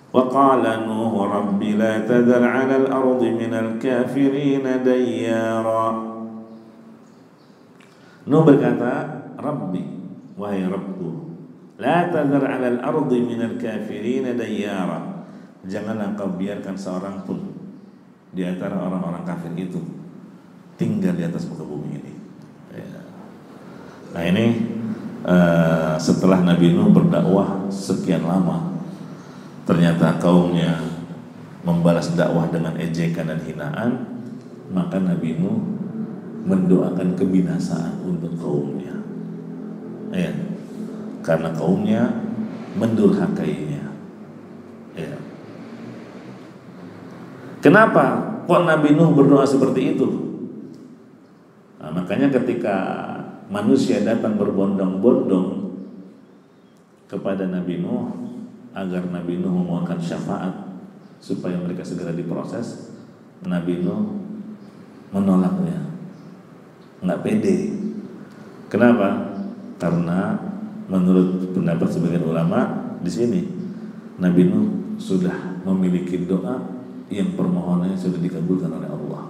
Wa qala Nuh rabbi la tadhar 'alal ardi minal kafirin dayyara. Nuh berkata, Rabbi, wahai Rabbku, la tadhar 'alal ardi minal kafirin dayyara. Janganlah kau biarkan seorang pun di antara orang-orang kafir itu tinggal di atas muka bumi ini. Nah ini setelah Nabi Nuh berdakwah sekian lama, ternyata kaumnya membalas dakwah dengan ejekan dan hinaan, maka Nabi Nuh mendoakan kebinasaan untuk kaumnya, ya, karena kaumnya mendurhakainya. Ya. Kenapa kok Nabi Nuh berdoa seperti itu? Nah, makanya ketika manusia datang berbondong-bondong kepada Nabi Nuh agar Nabi Nuh memohonkan syafaat supaya mereka segera diproses, Nabi Nuh menolaknya, nggak pede. Kenapa? Karena menurut pendapat sebagian ulama di sini, Nabi Nuh sudah memiliki doa yang permohonannya sudah dikabulkan oleh Allah.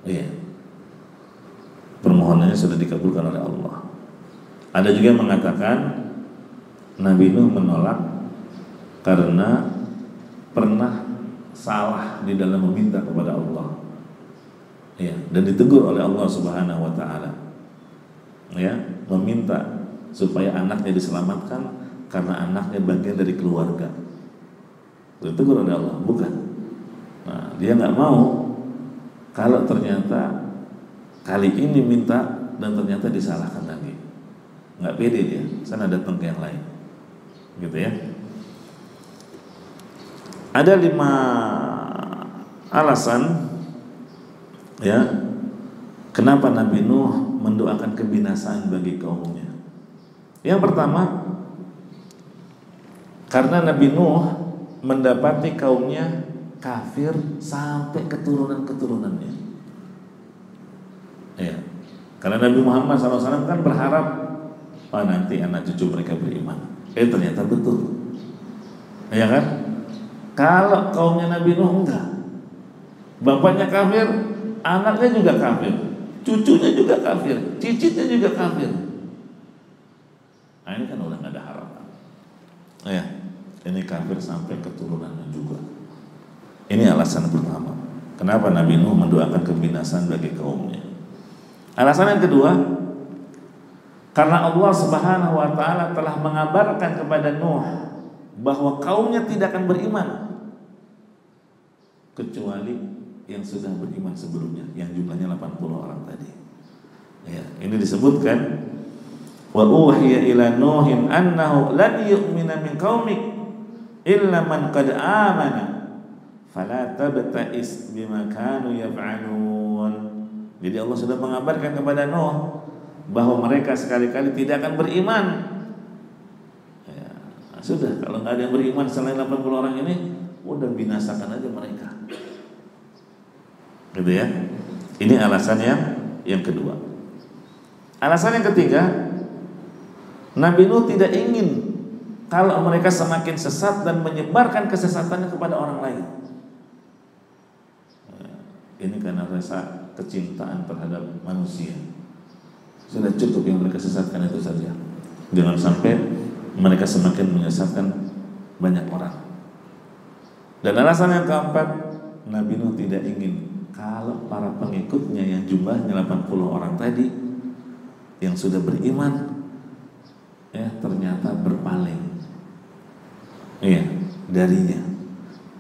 Iya, permohonannya sudah dikabulkan oleh Allah. Ada juga yang mengatakan Nabi Nuh menolak karena pernah salah di dalam meminta kepada Allah, ya, dan ditegur oleh Allah Subhanahu wa taala. Ya, meminta supaya anaknya diselamatkan karena anaknya bagian dari keluarga. Ditegur oleh Allah, bukan. Nah, dia nggak mau kalau ternyata kali ini minta dan ternyata disalahkan lagi. Nggak pede dia, sana datang ke yang lain, gitu ya. Ada 5 alasan, ya, kenapa Nabi Nuh mendoakan kebinasaan bagi kaumnya. Yang pertama, karena Nabi Nuh mendapati kaumnya kafir sampai keturunan-keturunannya. Ya, karena Nabi Muhammad SAW kan berharap, nanti anak cucu mereka beriman. Ternyata betul, ya kan? Kalau kaumnya Nabi Nuh enggak, bapaknya kafir, anaknya juga kafir, cucunya juga kafir, cicitnya juga kafir. Nah ini kan udah nggak ada harapan. Ya, ini kafir sampai keturunannya juga. Ini alasan pertama, kenapa Nabi Nuh mendoakan kebinasaan bagi kaumnya. Alasan yang kedua, karena Allah Subhanahu wa taala telah mengabarkan kepada Nuh bahwa kaumnya tidak akan beriman kecuali yang sudah beriman sebelumnya, yang jumlahnya 80 orang tadi. Ya, ini disebutkan, wa uhiya ila nuhin annahu lan yu'mina min qaumik illa man qad amana fala tabta'is bima kanu yaf'alun. Jadi Allah sudah mengabarkan kepada Nuh bahwa mereka sekali-kali tidak akan beriman. Ya, sudah, kalau nggak ada yang beriman selain 80 orang ini, udah binasakan aja mereka. Gitu ya. Ini alasannya yang kedua. Alasan yang ketiga, Nabi Nuh tidak ingin kalau mereka semakin sesat dan menyebarkan kesesatannya kepada orang lain. Ini karena rasa kecintaan terhadap manusia. Sudah cukup yang mereka sesatkan itu saja. Jangan sampai mereka semakin menyesatkan banyak orang. Dan alasan yang keempat, Nabi Nuh tidak ingin kalau para pengikutnya yang jumlahnya 80 orang tadi yang sudah beriman, ya, ternyata berpaling, iya, darinya,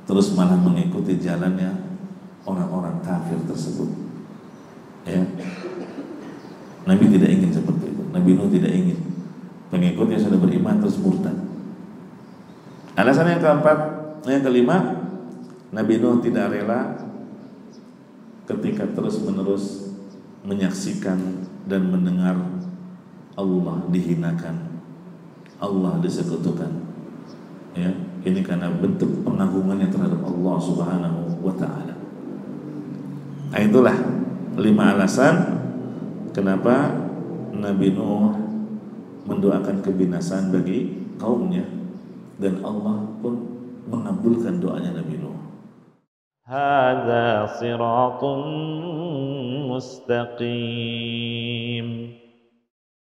terus malah mengikuti jalannya orang-orang kafir tersebut. Ya, Nabi tidak ingin seperti itu. Nabi Nuh tidak ingin pengikutnya sudah beriman terus murtad. Alasan yang keempat, yang kelima, Nabi Nuh tidak rela ketika terus-menerus menyaksikan dan mendengar Allah dihinakan, Allah disekutukan. Ya, ini karena bentuk pengagungannya terhadap Allah Subhanahu wa taala. Nah, itulah 5 alasan kenapa Nabi Nuh mendoakan kebinasaan bagi kaumnya, dan Allah pun mengabulkan doanya Nabi Nuh. Hadza siratun mustaqim.